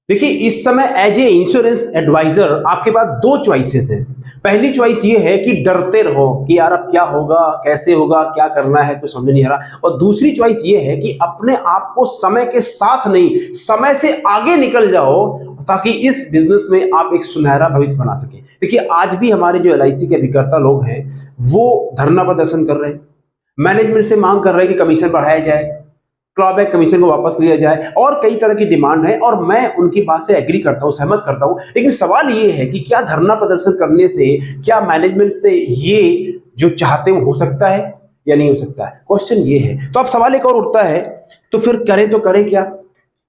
देखिए, इस समय एज ए इंश्योरेंस एडवाइजर आपके पास दो चॉइसेस हैं। पहली चॉइस ये है कि डरते रहो कि यार अब क्या होगा, कैसे होगा, क्या करना है, कुछ समझ नहीं आ रहा। और दूसरी चॉइस ये है कि अपने आप को समय के साथ नहीं, समय से आगे निकल जाओ, ताकि इस बिजनेस में आप एक सुनहरा भविष्य बना सके। देखिए, आज भी हमारे जो एलआईसी के अभिकर्ता लोग हैं वो धरना प्रदर्शन कर रहे हैं, मैनेजमेंट से मांग कर रहे हैं कि कमीशन बढ़ाया जाए, क्लॉबैक कमीशन को वापस लिया जाए, और कई तरह की डिमांड है। और मैं उनकी बात से एग्री करता हूं, सहमत करता हूं। लेकिन सवाल ये है कि क्या धरना प्रदर्शन करने से, क्या मैनेजमेंट से ये जो चाहते हो सकता है या नहीं हो सकता है? क्वेश्चन ये है। तो अब सवाल एक और उठता है, तो फिर करें तो करें क्या,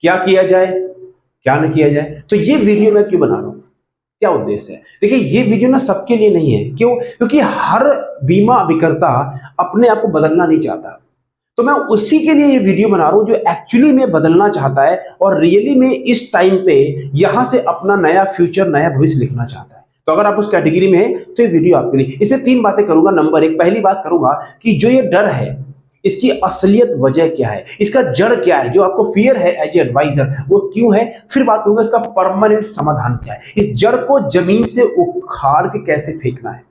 क्या किया जाए, क्या न किया जाए? तो ये वीडियो मैं क्यों बना रहा हूं, क्या उद्देश्य है? देखिए, ये वीडियो ना सबके लिए नहीं है। क्यों? क्योंकि हर बीमा अभिकर्ता अपने आप को बदलना नहीं चाहता। तो मैं उसी के लिए ये वीडियो बना रहा हूं जो एक्चुअली में बदलना चाहता है और रियली में इस टाइम पे यहां से अपना नया फ्यूचर, नया भविष्य लिखना चाहता है। तो अगर आप उस कैटेगरी में हैं तो ये वीडियो आपके लिए। इसमें तीन बातें करूंगा। नंबर एक, पहली बात करूंगा कि जो ये डर है इसकी असलियत वजह क्या है, इसका जड़ क्या है, जो आपको फियर है एज ए एडवाइजर वो क्यों है। फिर बात करूंगा इसका परमानेंट समाधान क्या है, इस जड़ को जमीन से उखाड़ के कैसे फेंकना है।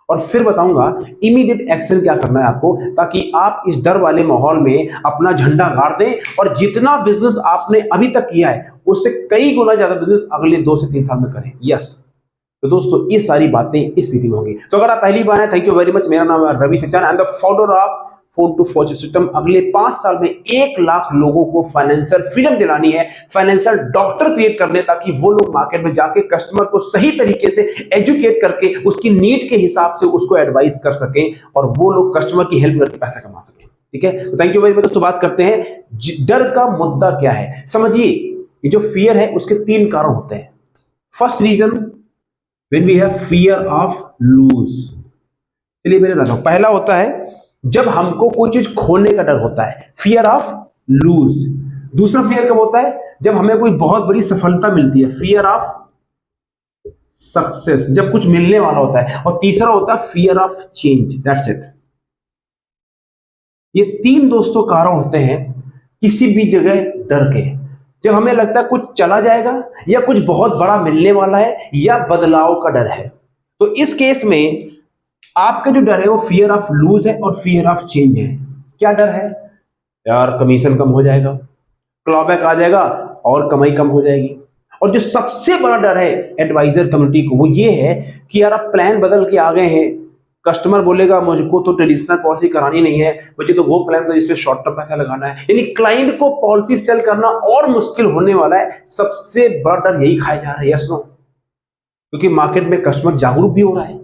और फिर बताऊंगा इमीडिएट एक्शन क्या करना है आपको, ताकि आप इस डर वाले माहौल में अपना झंडा गाड़ दें और जितना बिजनेस आपने अभी तक किया है उससे कई गुना ज्यादा बिजनेस अगले 2 से 3 साल में करें। यस, तो दोस्तों ये सारी बातें इस वीडियो में होंगी। तो अगर आप पहली बार हैं, थैंक यू वेरी मच। मेरा नाम है Ravi Sachan, I am the founder of Phone to Fortune system. अगले 5 साल में 1 लाख लोगों को फाइनेंशियल फ्रीडम दिलानी है, फाइनेंशियल डॉक्टर क्रिएट करने, ताकि वो लोग मार्केट में जाके कस्टमर को सही तरीके से एजुकेट करके उसकी नीड के हिसाब से उसको एडवाइस कर सकें और वो लोग कस्टमर की हेल्प करके पैसा कमा सकें। ठीक है, तो थैंक यू वेरी मच। तो बात करते हैं डर का मुद्दा क्या है। समझिए, ये जो फियर है उसके 3 कारण होते हैं। First reason, when we have fear of lose। चलिए मैं बताता हूं। पहला होता है जब हमको कोई चीज खोने का डर होता है, फियर ऑफ लूज। दूसरा फियर कब होता है? जब हमें कोई बहुत बड़ी सफलता मिलती है, फियर ऑफ सक्सेस, जब कुछ मिलने वाला होता है। और तीसरा होता है fear of change. That's it. ये 3 दोस्तों कारण होते हैं किसी भी जगह डर के। जब हमें लगता है कुछ चला जाएगा, या कुछ बहुत बड़ा मिलने वाला है, या बदलाव का डर है। तो इस केस में आपका जो डर है वो फियर ऑफ लूज है और फियर ऑफ चेंज है। क्या डर है? यार कमीशन कम हो जाएगा, क्लॉबैक आ जाएगा और कमाई कम हो जाएगी। और जो सबसे बड़ा डर है एडवाइजर कम्युनिटी को, वो ये है कि यार अब प्लान बदल के आ गए हैं, कस्टमर बोलेगा मुझको तो ट्रेडिशनल पॉलिसी करानी नहीं है, मुझे तो वो प्लान जिसमें शॉर्ट टर्म पैसा लगाना है। यानी क्लाइंट को पॉलिसी सेल करना और मुश्किल होने वाला है। सबसे बड़ा डर यही खाया जा रहा है। Yes no? क्योंकि मार्केट में कस्टमर जागरूक भी हो रहा है,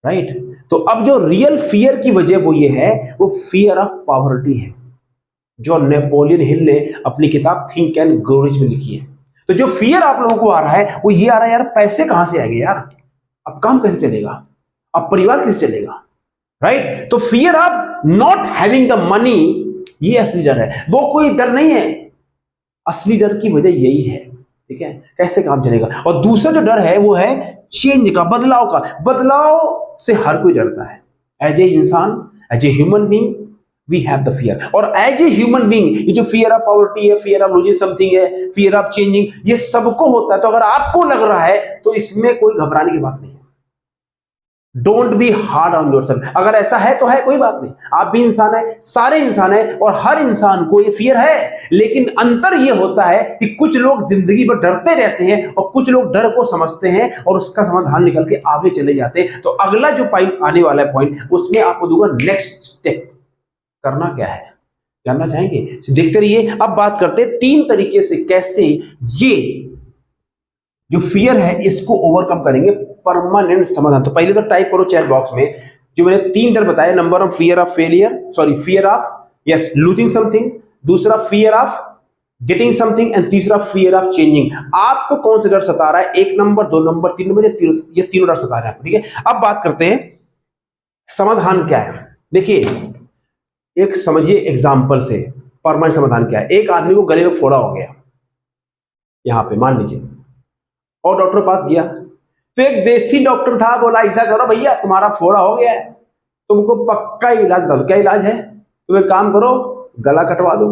राइट? तो अब जो रियल फियर की वजह वो ये है, वो फियर ऑफ पॉवर्टी है, जो नेपोलियन हिल ने अपनी किताब थिंक एंड ग्रो रिच में लिखी है। तो जो फियर आप लोगों को आ रहा है वो ये आ रहा है, यार पैसे कहां से आएंगे, यार अब काम कैसे चलेगा, अब परिवार कैसे चलेगा, राइट? तो fear of not having the money, ये असली डर है। वो कोई डर नहीं है, असली डर की वजह यही है। ठीक है, कैसे काम चलेगा। और दूसरा जो डर है वो है चेंज का, बदलाव का। बदलाव से हर कोई डरता है। एज ए इंसान, as a human being we have the fear. और एज ए ह्यूमन बीइंग ये जो फियर ऑफ पॉवर्टी है, फियर ऑफ लूजिंग समथिंग है, फियर ऑफ चेंजिंग, ये सबको होता है। तो अगर आपको लग रहा है तो इसमें कोई घबराने की बात नहीं है। Don't be hard on yourself. अगर ऐसा है तो है, कोई बात नहीं। आप भी इंसान है, सारे इंसान है, और हर इंसान को ये फियर है। लेकिन अंतर ये होता है कि कुछ लोग जिंदगी भर डरते रहते हैं और कुछ लोग डर को समझते हैं और उसका समाधान निकल के आगे चले जाते हैं। तो अगला जो पॉइंट आने वाला है पॉइंट, उसमें आपको दूंगा नेक्स्ट स्टेप करना क्या है। जानना चाहेंगे? देखते रहिए। अब बात करते हैं 3 तरीके से कैसे ये जो फियर है इसको ओवरकम करेंगे, परमानेंट समाधान। तो पहले तो टाइप करो चैट बॉक्स में जो मैंने 3 डर बताए। Number 1 fear of failure, sorry fear of yes losing something, दूसरा fear of getting something, and तीसरा फियर ऑफ चेंजिंग। आपको कौन सा डर सता रहा है? 1 नंबर, 2 नंबर, 3 नंबर, ये तीनों डर सता रहे हैं। ठीक है, अब बात करते हैं समाधान क्या है। देखिए, एक समझिए एग्जाम्पल से परमानेंट समाधान क्या है। एक आदमी को गले में फोड़ा हो गया, यहां पे मान लीजिए, और डॉक्टर पास गया तो एक देसी डॉक्टर था, बोला ऐसा करो भैया तुम्हारा फोड़ा हो गया है, तुमको पक्का इलाज दो। क्या इलाज है? तुम एक काम करो, गला कटवा दो।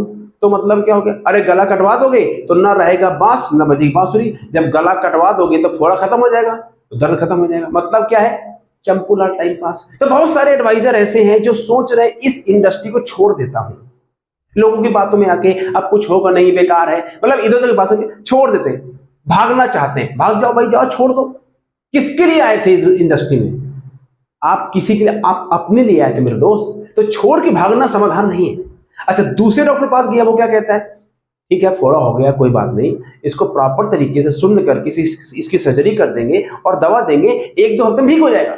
तो मतलब क्या हो गया, अरे गला कटवा दोगे तो ना रहेगा बांस ना बजेगी बांसुरी, जब गला कटवा दोगे तो फोड़ा खत्म हो जाएगा, तो दर्द खत्म हो जाएगा। मतलब क्या है, चंपुला टाइम पास। तो बहुत सारे एडवाइजर ऐसे हैं जो सोच रहे इस इंडस्ट्री को छोड़ देता हूं, लोगों की बातों में आके अब कुछ होगा नहीं, बेकार है, मतलब इधर उधर की बातों में छोड़ देते हैं, भागना चाहते हैं। भाग जाओ भाई, जाओ, छोड़ दो। किसके लिए आए थे इस इंडस्ट्री में? आप किसी के लिए, आप अपने लिए आए थे मेरे दोस्त। तो छोड़ के भागना समाधान नहीं है। अच्छा, दूसरे डॉक्टर पास गया, वो क्या कहता है, ठीक है फोड़ा हो गया कोई बात नहीं, इसको प्रॉपर तरीके से सुन्न करके इसकी सर्जरी कर देंगे और दवा देंगे, 1-2 हफ्ते में ठीक हो जाएगा।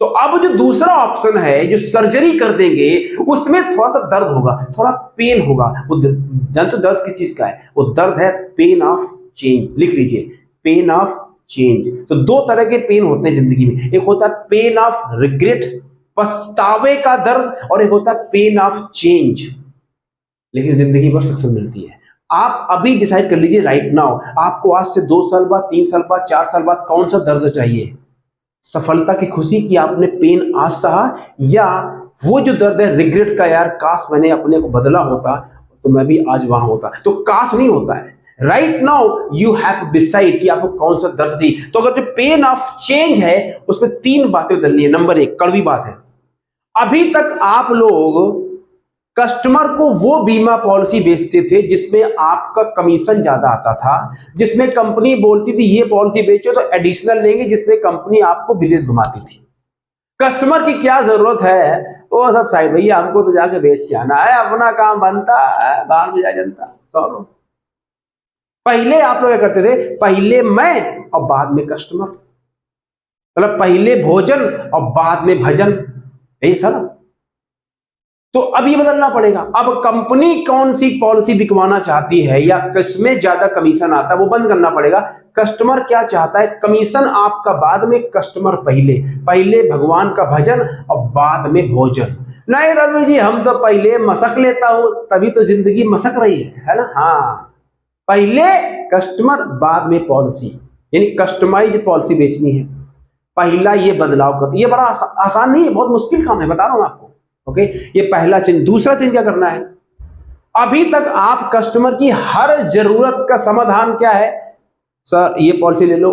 तो अब जो दूसरा ऑप्शन है, जो सर्जरी कर देंगे, उसमें थोड़ा सा दर्द होगा, थोड़ा पेन होगा। वो जान तो दर्द किस चीज का है? वो दर्द है पेन ऑफ चेंज। लिख लीजिए, पेन ऑफ चेंज। तो 2 तरह के पेन होते हैं जिंदगी में, एक होता है पेन ऑफ रिग्रेट, पछतावे का दर्द, और एक होता है पेन ऑफ चेंज। लेकिन जिंदगी भर सक्सेस मिलती है। आप अभी डिसाइड कर लीजिए राइट नाउ, आपको आज से 2 साल बाद, 3 साल बाद, 4 साल बाद कौन सा दर्द चाहिए? सफलता की खुशी कि आपने पेन आज सहा, या वो जो दर्द है रिग्रेट का, यार काश मैंने अपने को बदला होता तो मैं भी आज वहां होता। तो काश नहीं होता है, right now you have to decide कि आपको कौन सा दर्द चाहिए। तो अगर जो पेन ऑफ चेंज है उसमें 3 बातें बदलनी है। नंबर 1 कड़वी बात है, अभी तक आप लोग कस्टमर को वो बीमा पॉलिसी बेचते थे जिसमें आपका कमीशन ज्यादा आता था, जिसमें कंपनी बोलती थी ये पॉलिसी बेचो तो एडिशनल लेंगे, जिसमें कंपनी आपको विदेश घुमाती थी। कस्टमर की क्या जरूरत है, वो सब साइड भैया, हमको तो जाके बेच के आना है, अपना काम बनता है, बाहर में जा जनता। सॉल्व। पहले आप लोग क्या करते थे, पहले मैं और बाद में कस्टमर, मतलब पहले भोजन और बाद में भजन, यही था ना। तो अब ये बदलना पड़ेगा। अब कंपनी कौन सी पॉलिसी बिकवाना चाहती है या किसमें ज्यादा कमीशन आता है वो बंद करना पड़ेगा। कस्टमर क्या चाहता है, कमीशन आपका बाद में, कस्टमर पहले। पहले भगवान का भजन और बाद में भोजन। नहीं रवि जी, हम तो पहले मशक लेता हूं तभी तो जिंदगी मशक रही है ना। हाँ, पहले कस्टमर बाद में पॉलिसी, यानी कस्टमाइज पॉलिसी बेचनी है। पहला ये बदलाव कर, ये बड़ा आसान नहीं है, बहुत मुश्किल काम है, बता रहा हूं आपको। ओके, ये पहला चेंज। दूसरा चेंज क्या करना है, अभी तक आप कस्टमर की हर जरूरत का समाधान क्या है, सर ये पॉलिसी ले लो,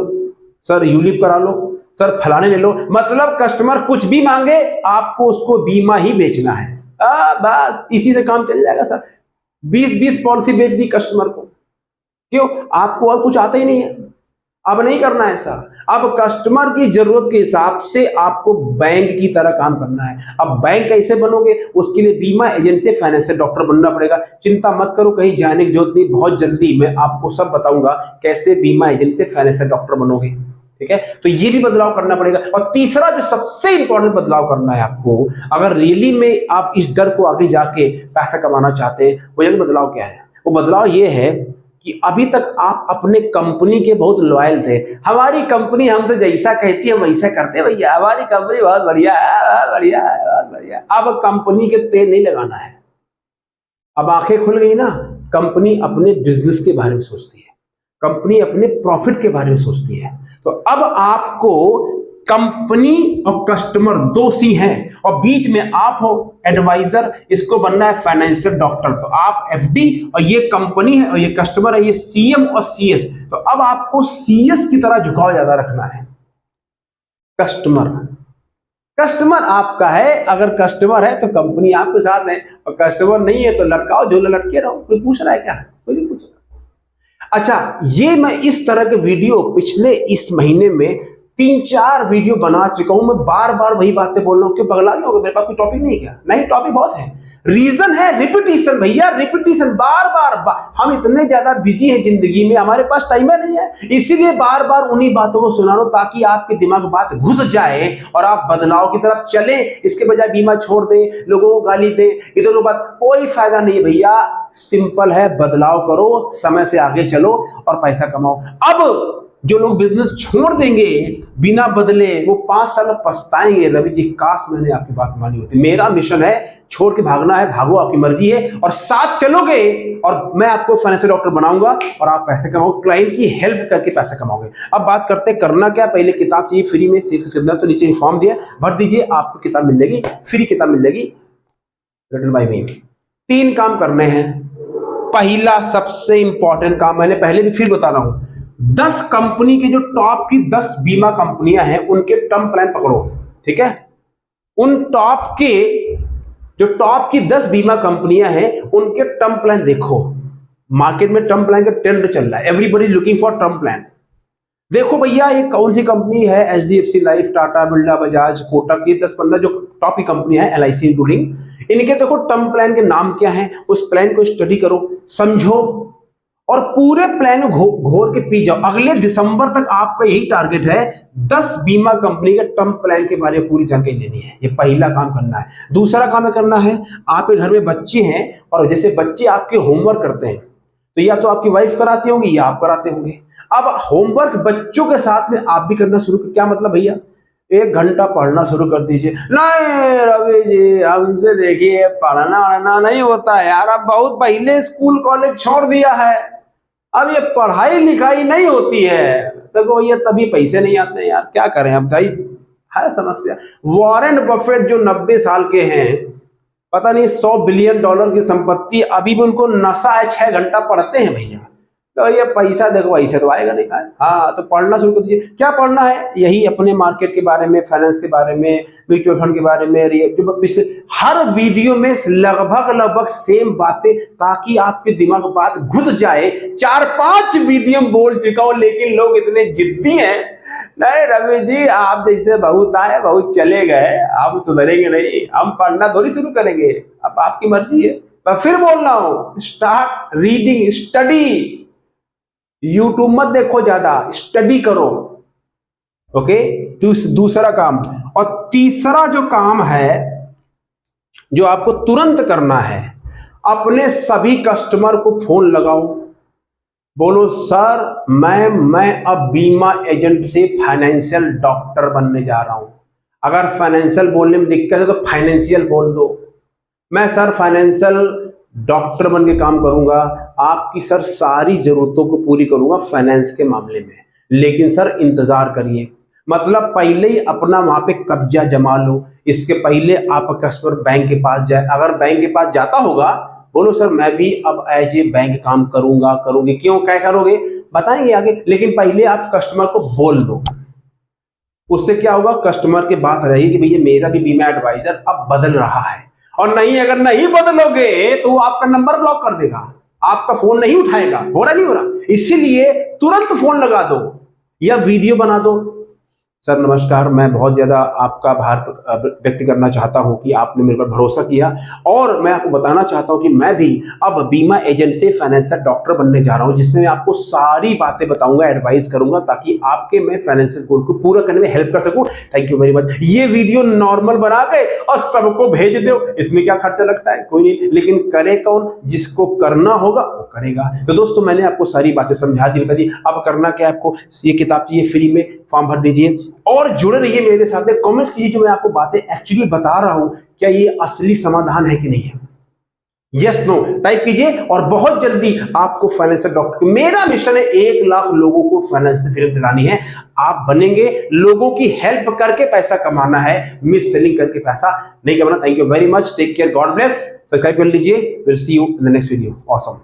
सर यूलिप करा लो, सर फलाने ले लो। मतलब कस्टमर कुछ भी मांगे आपको उसको बीमा ही बेचना है। बस इसी से काम चल जाएगा सर। 20-20 पॉलिसी बेच दी कस्टमर को, क्यों? आपको और कुछ आता ही नहीं है। अब नहीं करना है सर, अब कस्टमर की जरूरत के हिसाब से आपको बैंक की तरह काम करना है। अब बैंक कैसे बनोगे, उसके लिए बीमा एजेंट से फाइनेंशियल डॉक्टर बनना पड़ेगा। चिंता मत करो, कहीं जाने की जरूरत नहीं, बहुत जल्दी मैं आपको सब बताऊंगा कैसे बीमा एजेंट से फाइनेंशियल डॉक्टर बनोगे। ठीक है, तो ये भी बदलाव करना पड़ेगा। और तीसरा जो सबसे इंपॉर्टेंट बदलाव करना है आपको, अगर रियली में आप इस डर को आगे जाके पैसा कमाना चाहते हैं, वो ये बदलाव क्या है? वो बदलाव ये है कि अभी तक आप अपने कंपनी के बहुत लॉयल थे। हमारी कंपनी हमसे जैसा कहती है हम वैसा करते हैं भैया, हमारी कंपनी बहुत बढ़िया है, बहुत बढ़िया है, बहुत बढ़िया। अब कंपनी के तेल नहीं लगाना है। अब आंखें खुल गई ना, कंपनी अपने बिजनेस के बारे में सोचती है, कंपनी अपने प्रॉफिट के बारे में सोचती है। तो अब आपको कंपनी और कस्टमर 2 सी हैं और बीच में आप हो एडवाइजर, इसको बनना है फाइनेंशियल डॉक्टर। तो आप एफडी और ये कंपनी है और ये कस्टमर है, ये सीएम और सीएस। तो अब आपको सीएस की तरह झुकाव ज्यादा रखना है। कस्टमर आपका है, अगर कस्टमर है तो कंपनी आपके साथ है, और कस्टमर नहीं है तो लटकाओ झोला लटके रहो। कोई पूछ रहा है क्या? कोई नहीं पूछ रहा। अच्छा, ये मैं इस तरह के वीडियो पिछले इस महीने में 3-4 वीडियो बना चुका हूं। मैं बार बार वही बातें बोल रहा हूं। क्यों, पगला गया होगा? मेरे पास कोई टॉपिक नहीं है क्या? नहीं, टॉपिक बहुत है। रीजन है रिपीटिशन भैया, रिपीटिशन। बार बार हम इतने ज्यादा बिजी हैं जिंदगी में, हमारे पास टाइम नहीं है, इसीलिए बार बार उन्हीं बातों को सुना रहा हूं ताकि आपके दिमाग में बात घुस जाए और आप बदलाव की तरफ चले। इसके बजाय बीमा छोड़ दें, लोगों को गाली दें, इधर बात, कोई फायदा नहीं है भैया। सिंपल है, बदलाव करो, समय से आगे चलो और पैसा कमाओ। अब जो लोग बिजनेस छोड़ देंगे बिना बदले, वो 5 साल में पछताएंगे, रवि जी काश मैंने आपकी बात मानी होती। मेरा मिशन है, छोड़ के भागना है, भागो, आपकी मर्जी है, और साथ चलोगे और मैं आपको फाइनेंशियल डॉक्टर बनाऊंगा और आप पैसे कमाओगे, क्लाइंट की हेल्प करके पैसे कमाओगे। अब बात करते करना क्या। पहले किताब चाहिए फ्री में, सिर्फ तो नीचे फॉर्म दिया, भर दीजिए, आपको किताब मिल जाएगी, फ्री किताब मिल जाएगी, रिटन बाय मी। 3 काम करने हैं। पहला सबसे इंपॉर्टेंट काम, मैंने पहले भी फिर बता रहा हूं, 10 कंपनी के जो टॉप की 10 बीमा कंपनियां हैं उनके टर्म प्लान पकड़ो, ठीक है। उन टॉप की 10 बीमा कंपनियां हैं उनके टर्म प्लान देखो। मार्केट में टर्म प्लान का ट्रेंड चल रहा है, everybody looking for term plan. देखो भैया ये कौन सी कंपनी है, HDFC लाइफ, टाटा, बिरला, बजाज, कोटक, ये 10-15 जो टॉप की कंपनी है, LIC इंक्लूडिंग, इनके देखो टर्म प्लान के नाम क्या है, उस प्लान को स्टडी करो, समझो और पूरे प्लान को घोर के पी जाओ। अगले दिसंबर तक आपका यही टारगेट है, 10 बीमा कंपनी के टर्म प्लान के बारे में पूरी जानकारी लेनी है। ये पहला काम करना है। दूसरा काम करना है, आपके घर में बच्चे हैं और जैसे बच्चे आपके होमवर्क करते हैं तो या तो आपकी वाइफ कराती होंगी या आप कराते होंगे। अब होमवर्क बच्चों के साथ में आप भी करना शुरू, क्या मतलब भैया 1 घंटा पढ़ना शुरू कर दीजिए। नहीं रवि जी हमसे देखिए पढ़ना नहीं होता है यार, अब बहुत पहले स्कूल कॉलेज छोड़ दिया है, अब ये पढ़ाई लिखाई नहीं होती है। देखो ये तभी पैसे नहीं आते हैं यार, क्या करें अब भाई, है समस्या। वॉरेन बफेट जो 90 साल के हैं, पता नहीं $100 बिलियन की संपत्ति, अभी भी उनको नशा है, 6 घंटा पढ़ते हैं भैया। तो ये पैसा देखो ऐसे तो आएगा नहीं। हाँ तो पढ़ना शुरू कर दीजिए। क्या पढ़ना है, यही अपने मार्केट के बारे में, फाइनेंस के बारे में, म्यूचुअल फंड के बारे में, जो पिछले हर वीडियो में लगभग सेम बातें, ताकि आपके दिमाग में बात घुस जाए। 4-5 वीडियो बोल चुका हूं लेकिन लोग इतने जिद्दी हैं, नहीं रवि जी आप जैसे बहुत आए बहुत चले गए, हम सुधरेंगे नहीं, हम पढ़ना थोड़ी शुरू करेंगे। अब आपकी मर्जी है, मैं फिर बोल रहा हूं, स्टार्ट रीडिंग, स्टडी। यूट्यूब मत देखो ज्यादा, स्टडी करो, ओके। दूसरा काम। और तीसरा जो काम है जो आपको तुरंत करना है, अपने सभी कस्टमर को फोन लगाओ, बोलो सर मैं अब बीमा एजेंट से फाइनेंशियल डॉक्टर बनने जा रहा हूं। अगर फाइनेंशियल बोलने में दिक्कत है तो फाइनेंशियल बोल दो। मैं सर फाइनेंशियल डॉक्टर बन के काम करूंगा, आपकी सर सारी जरूरतों को पूरी करूंगा फाइनेंस के मामले में, लेकिन सर इंतजार करिए। मतलब पहले ही अपना वहां पे कब्जा जमा लो, इसके पहले आप कस्टमर बैंक के पास जाए। अगर बैंक के पास जाता होगा, बोलो सर मैं भी अब एज ए बैंक काम करूंगी। क्यों, क्या करोगे बताएंगे आगे, लेकिन पहले आप कस्टमर को बोल दो। उससे क्या होगा, कस्टमर की बात रहेगी कि भैया मेरा भी बीमा एडवाइजर अब बदल रहा है। और नहीं, अगर नहीं बदलोगे तो वो आपका नंबर ब्लॉक कर देगा, आपका फोन नहीं उठाएगा। हो रहा नहीं हो रहा, इसीलिए तुरंत फोन लगा दो या वीडियो बना दो। सर नमस्कार, मैं बहुत ज़्यादा आपका आभार व्यक्त करना चाहता हूं कि आपने मेरे पर भरोसा किया, और मैं आपको बताना चाहता हूं कि मैं भी अब बीमा एजेंट से फाइनेंशियल डॉक्टर बनने जा रहा हूं, जिसमें मैं आपको सारी बातें बताऊंगा, एडवाइस करूंगा, ताकि आपके मैं फाइनेंशियल गोल को पूरा करने में हेल्प कर सकूं। Thank you very much. ये वीडियो नॉर्मल बना के और सबको भेज दो, इसमें क्या खर्चा लगता है, कोई नहीं, लेकिन करे कौन, जिसको करना होगा वो करेगा। तो दोस्तों मैंने आपको सारी बातें समझा दी, बता दी। अब करना क्या है, आपको ये किताब चाहिए फ्री में, फॉर्म भर दीजिए और जुड़े रहिए मेरे साथ में। कमेंट्स कीजिए जो मैं आपको बातें एक्चुअली बता रहा हूं, क्या ये असली समाधान है कि नहीं है, यस नो टाइप कीजिए। और बहुत जल्दी आपको फाइनेंशियल डॉक्टर, मेरा मिशन है 1 लाख लोगों को फाइनेंशियल फ्रीडम दिलानी है। आप बनेंगे, लोगों की हेल्प करके पैसा कमाना है, मिस सेलिंग करके पैसा नहीं कमाना। Thank you very much, take care, God bless. Subscribe कर लीजिए, will see you in the next video. Awesome.